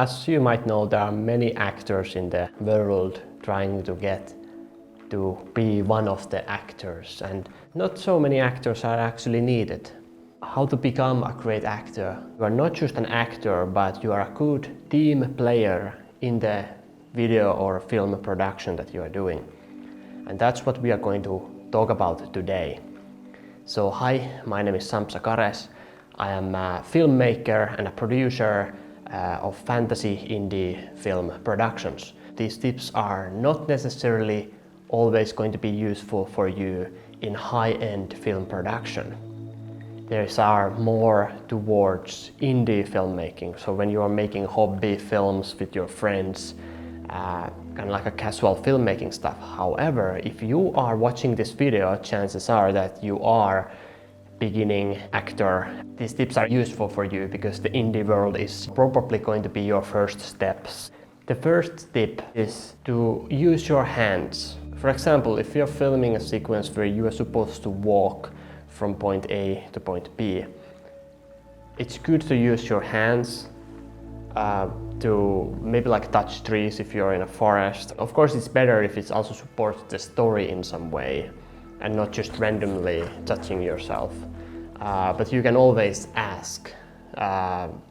As you might know, there are many actors in the world trying to get to be one of the actors, and not so many actors are actually needed. How to become a great actor? You are not just an actor, but you are a good team player in the video or film production that you are doing. And that's what we are going to talk about today. So hi, my name is Sampsa Kares. I am a filmmaker and a producer of fantasy indie film productions. These tips are not necessarily always going to be useful for you in high-end film production. These are more towards indie filmmaking. So when you are making hobby films with your friends, kind of like a casual filmmaking stuff. However, if you are watching this video, chances are that you are beginning actor. These tips are useful for you because the indie world is probably going to be your first steps. The first tip is to use your hands. For example, if you're filming a sequence where you are supposed to walk from point A to point B, it's good to use your hands to maybe like touch trees if you're in a forest. Of course, it's better if it also supports the story in some way and not just randomly touching yourself. But you can always ask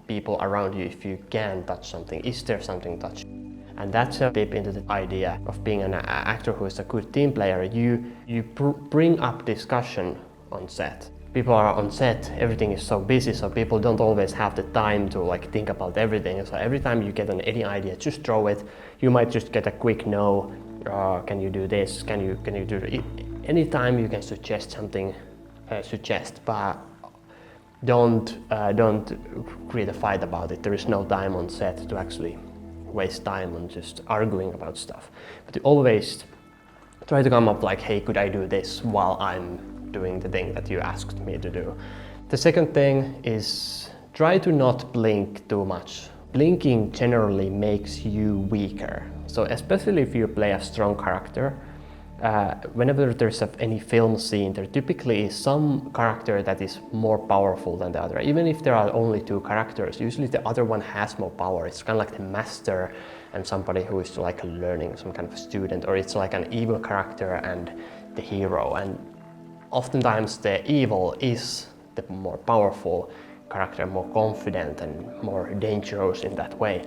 people around you if you can touch something. Is there something touch? And that's a tip into the idea of being an actor who is a good team player. You bring up discussion on set. People are on set, everything is so busy, so people don't always have the time to like think about everything. So every time you get any idea, just throw it. You might just get a quick no. Can you do this? Can you do it? Anytime you can suggest something, suggest, but don't create a fight about it. There is no time on set to actually waste time on just arguing about stuff. But you always try to come up like, hey, could I do this while I'm doing the thing that you asked me to do? The second thing is try to not blink too much. Blinking generally makes you weaker. So especially if you play a strong character, whenever there's any film scene, there typically is some character that is more powerful than the other. Even if there are only two characters, usually the other one has more power. It's kind of like the master and somebody who is like learning, some kind of student, or it's like an evil character and the hero. And oftentimes the evil is the more powerful character, more confident and more dangerous in that way.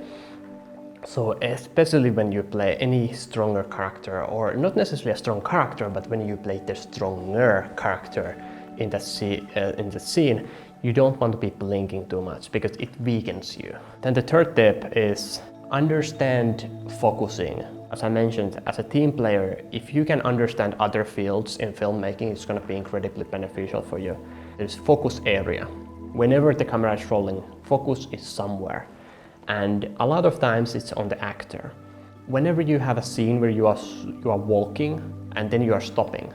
So especially when you play any stronger character, or not necessarily a strong character, but when you play the stronger character in the scene, you don't want to be blinking too much because it weakens you. Then the third tip is understand focusing. As I mentioned, as a team player, if you can understand other fields in filmmaking, it's going to be incredibly beneficial for you. There's focus area. Whenever the camera is rolling, focus is somewhere. And a lot of times it's on the actor. Whenever you have a scene where you are walking and then you are stopping,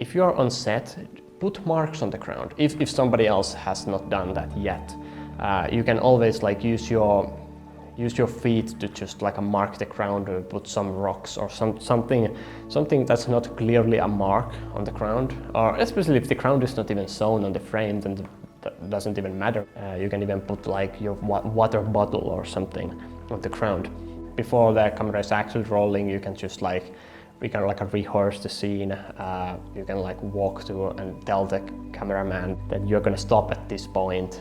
if you are on set, put marks on the ground. If somebody else has not done that yet, you can always like use your feet to just like mark the ground, or put some rocks or something that's not clearly a mark on the ground. Or especially if the ground is not even shown on the frame, then that doesn't even matter. You can even put like your water bottle or something on the ground. Before the camera is actually rolling, you can just we can rehearse the scene. You can like walk to and tell the cameraman that you're gonna stop at this point,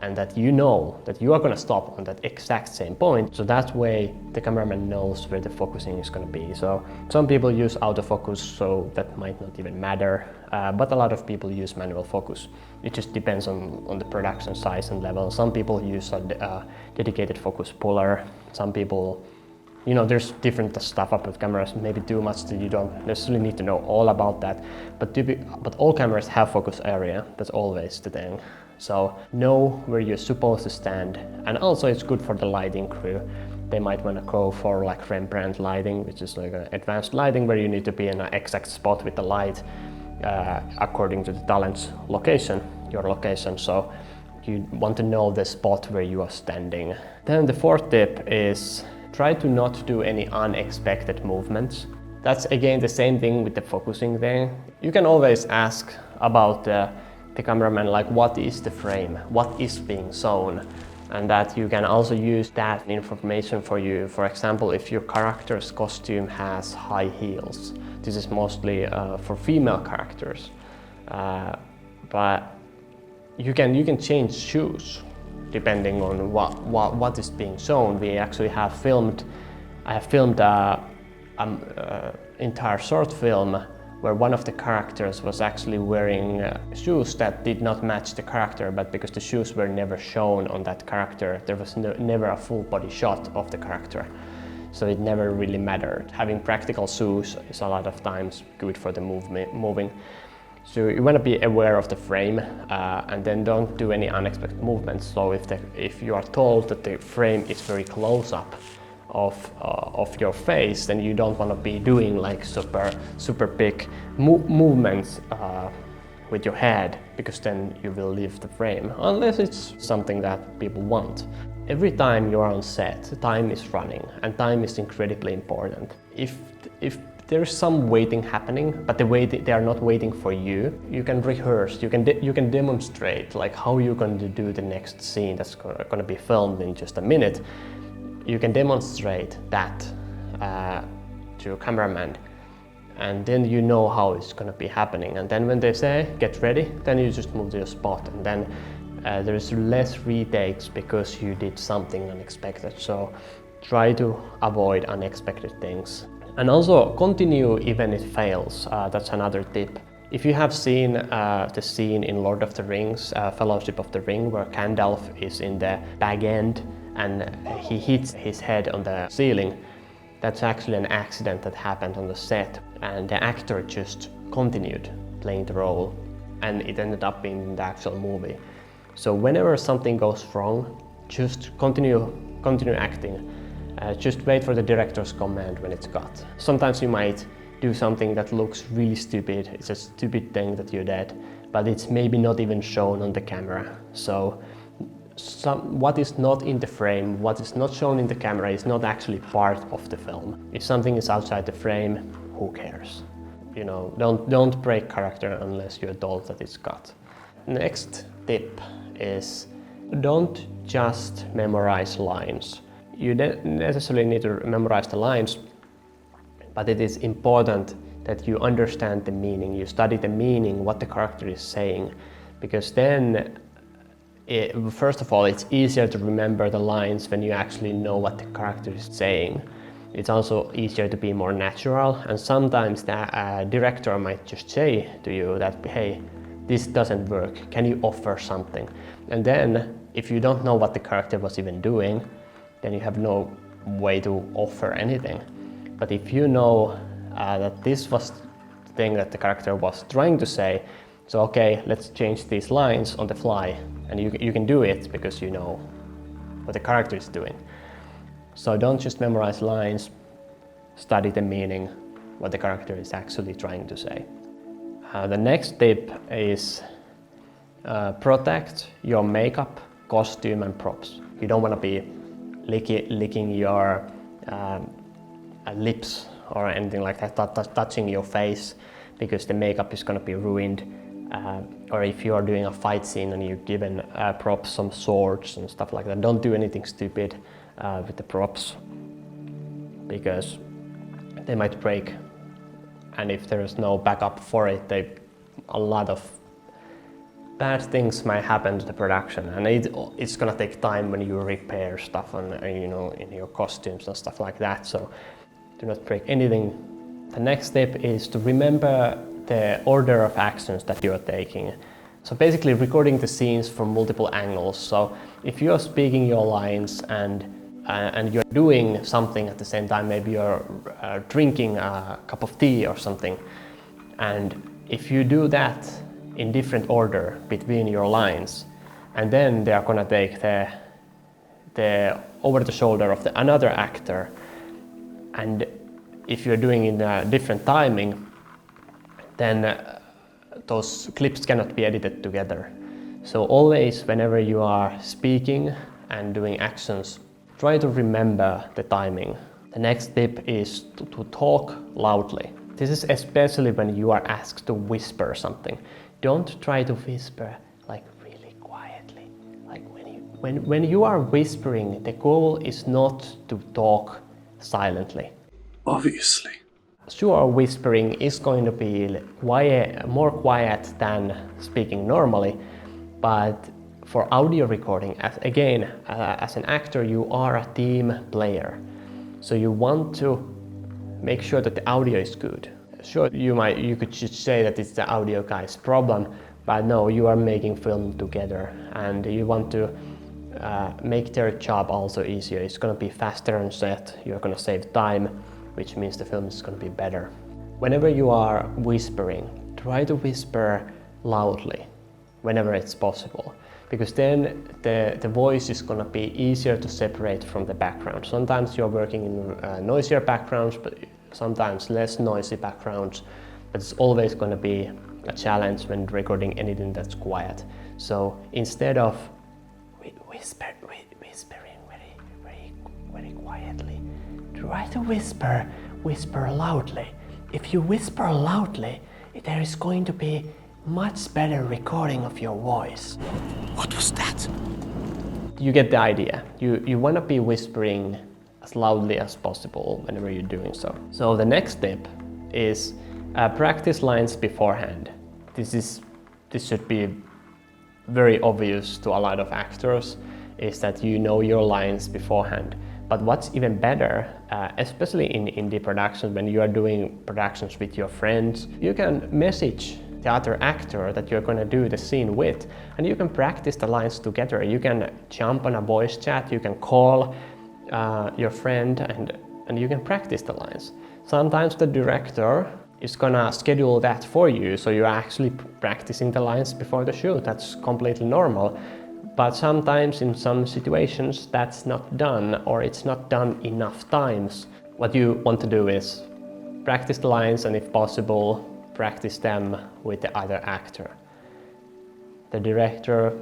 and that you know that you are gonna stop on that exact same point. So that way the cameraman knows where the focusing is gonna be. So some people use autofocus, so that might not even matter. But a lot of people use manual focus. It just depends on the production size and level. Some people use a dedicated focus puller. Some people, you know, there's different stuff up with cameras, maybe too much that you don't necessarily need to know all about that. But all cameras have focus area, that's always the thing. So know where you're supposed to stand. And also it's good for the lighting crew. They might want to go for like Rembrandt lighting, which is like an advanced lighting where you need to be in an exact spot with the light according to the talent's location, your location. So you want to know the spot where you are standing. Then the fourth tip is try to not do any unexpected movements. That's again the same thing with the focusing thing. You can always ask about the cameraman, like what is the frame, what is being shown, and that you can also use that information for you. For example, if your character's costume has high heels, this is mostly for female characters, but you can change shoes depending on what is being shown. We actually have filmed, I have filmed an entire short film where one of the characters was actually wearing shoes that did not match the character, but because the shoes were never shown on that character, there was never a full body shot of the character. So it never really mattered. Having practical shoes is a lot of times good for the moving. So you want to be aware of the frame and then don't do any unexpected movements. So if you are told that the frame is very close up of your face, then you don't want to be doing like super big movements with your head, because then you will leave the frame, unless it's something that people want. Every time you're on set, time is running, and time is incredibly important. If there's some waiting happening, but they are not waiting for you, you can rehearse, you can demonstrate like how you're going to do the next scene that's going to be filmed in just a minute. You can demonstrate that to your cameraman, and then you know how it's going to be happening. And then when they say get ready, then you just move to your spot, and then there's less retakes because you did something unexpected. So try to avoid unexpected things, and also continue even if it fails. That's another tip. If you have seen the scene in Lord of the Rings, Fellowship of the Ring, where Gandalf is in the bag end and he hits his head on the ceiling, that's actually an accident that happened on the set, and the actor just continued playing the role, and it ended up being in the actual movie. So whenever something goes wrong, just continue acting. Just wait for the director's command when it's got. Sometimes you might do something that looks really stupid. It's a stupid thing that you did, but it's maybe not even shown on the camera. So what is not in the frame, what is not shown in the camera, is not actually part of the film. If something is outside the frame, who cares? You know, don't break character unless you're told that it's cut. Next tip is don't just memorize lines. You don't necessarily need to memorize the lines, but it is important that you understand the meaning, you study the meaning, what the character is saying, because then first of all, it's easier to remember the lines when you actually know what the character is saying. It's also easier to be more natural, and sometimes the director might just say to you that, hey, this doesn't work, can you offer something? And then if you don't know what the character was even doing, then you have no way to offer anything. But if you know that this was the thing that the character was trying to say, so okay, let's change these lines on the fly, and you can do it because you know what the character is doing. So don't just memorize lines, study the meaning, what the character is actually trying to say. The next tip is protect your makeup, costume and props. You don't want to be licking your lips or anything like that, touching your face, because the makeup is going to be ruined. Or if you are doing a fight scene and you're given props, some swords and stuff like that, don't do anything stupid with the props, because they might break, and if there is no backup for it, a lot of bad things might happen to the production, and it's gonna take time when you repair stuff on, you know, in your costumes and stuff like that. So do not break anything. The next step is to remember the order of actions that you are taking. So basically recording the scenes from multiple angles. So if you are speaking your lines and you're doing something at the same time, maybe you're drinking a cup of tea or something, and if you do that in different order between your lines, and then they are gonna take the over the shoulder of another actor, and if you're doing in a different timing, then those clips cannot be edited together. So always, whenever you are speaking and doing actions, try to remember the timing. The next tip is to talk loudly. This is especially when you are asked to whisper something. Don't try to whisper like really quietly, like When you are whispering, the goal is not to talk silently. Obviously. Sure, whispering is going to be quiet, more quiet than speaking normally, but for audio recording, as an actor, you are a team player. So you want to make sure that the audio is good. Sure, you could just say that it's the audio guy's problem, but no, you are making film together, and you want to make their job also easier. It's going to be faster on set, you're going to save time, which means the film is going to be better. Whenever you are whispering, try to whisper loudly whenever it's possible, because then the voice is going to be easier to separate from the background. Sometimes you're working in noisier backgrounds, but sometimes less noisy backgrounds, but it's always going to be a challenge when recording anything that's quiet. So instead of whispering very quietly, try to whisper loudly. If you whisper loudly, there is going to be much better recording of your voice. What was that? You get the idea. You want to be whispering as loudly as possible whenever you're doing so. So the next step is practice lines beforehand. This should be very obvious to a lot of actors, is that you know your lines beforehand. But what's even better, especially in indie productions, when you are doing productions with your friends, you can message the other actor that you're going to do the scene with, and you can practice the lines together. You can jump on a voice chat, you can call your friend, and you can practice the lines. Sometimes the director is gonna schedule that for you, so you're actually practicing the lines before the shoot. That's completely normal. But sometimes in some situations that's not done, or it's not done enough times. What you want to do is practice the lines, and if possible, practice them with the other actor. The director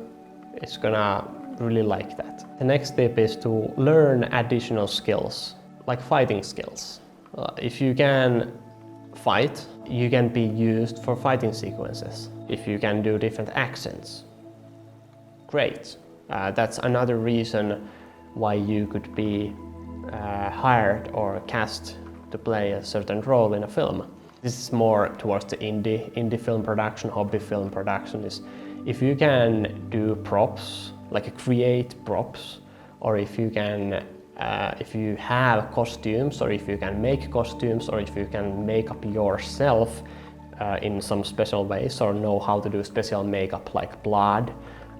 is gonna really like that. The next step is to learn additional skills, like fighting skills. If you can fight, you can be used for fighting sequences. If you can do different accents, great. That's another reason why you could be hired or cast to play a certain role in a film. This is more towards the indie film production, hobby film production. Is if you can do props, like create props, or if you can, if you have costumes, or if you can make costumes, or if you can make up yourself in some special ways, or know how to do special makeup like blood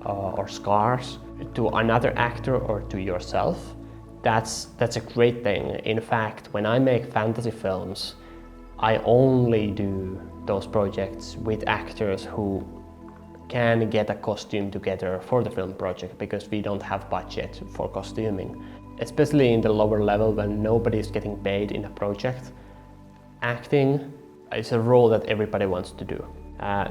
or scars to another actor or to yourself, that's a great thing. In fact, when I make fantasy films, I only do those projects with actors who can get a costume together for the film project, because we don't have budget for costuming. Especially in the lower level, when nobody is getting paid in a project, acting is a role that everybody wants to do.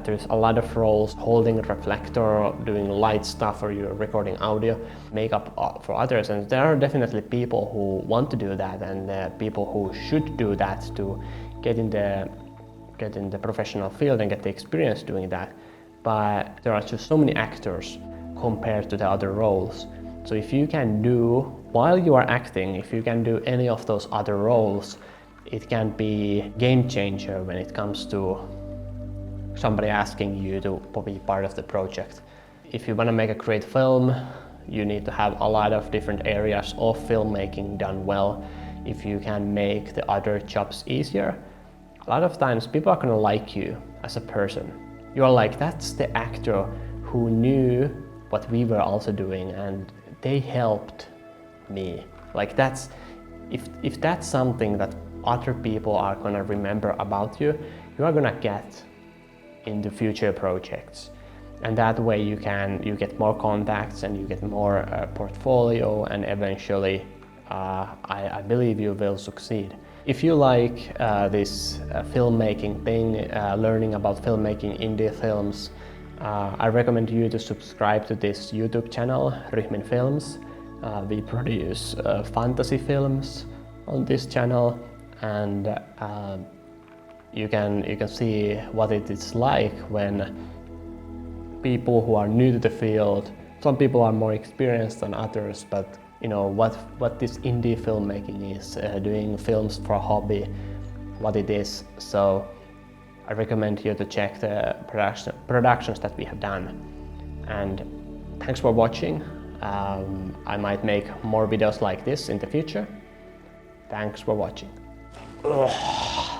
There's a lot of roles: holding a reflector, doing light stuff, or you're recording audio, makeup for others, and there are definitely people who want to do that, and people who should do that to get in the professional field and get the experience doing that. But there are just so many actors compared to the other roles. So if you can do, while you are acting, if you can do any of those other roles, it can be a game changer when it comes to somebody asking you to be part of the project. If you want to make a great film, you need to have a lot of different areas of filmmaking done well. If you can make the other jobs easier, a lot of times people are going to like you as a person. You're like, that's the actor who knew what we were also doing, and they helped me. Like, that's, if that's something that other people are going to remember about you, you are going to get into future projects. And that way you get more contacts, and you get more portfolio, and eventually I believe you will succeed. If you like this filmmaking thing, learning about filmmaking indie films, I recommend you to subscribe to this YouTube channel, Ryhmin Films. We produce fantasy films on this channel, and you can see what it is like when people who are new to the field Some people are more experienced than others, but you know what this indie filmmaking is, doing films for a hobby, what it is. So I recommend you to check the productions that we have done. And thanks for watching. I might make more videos like this in the future. Thanks for watching. Ugh.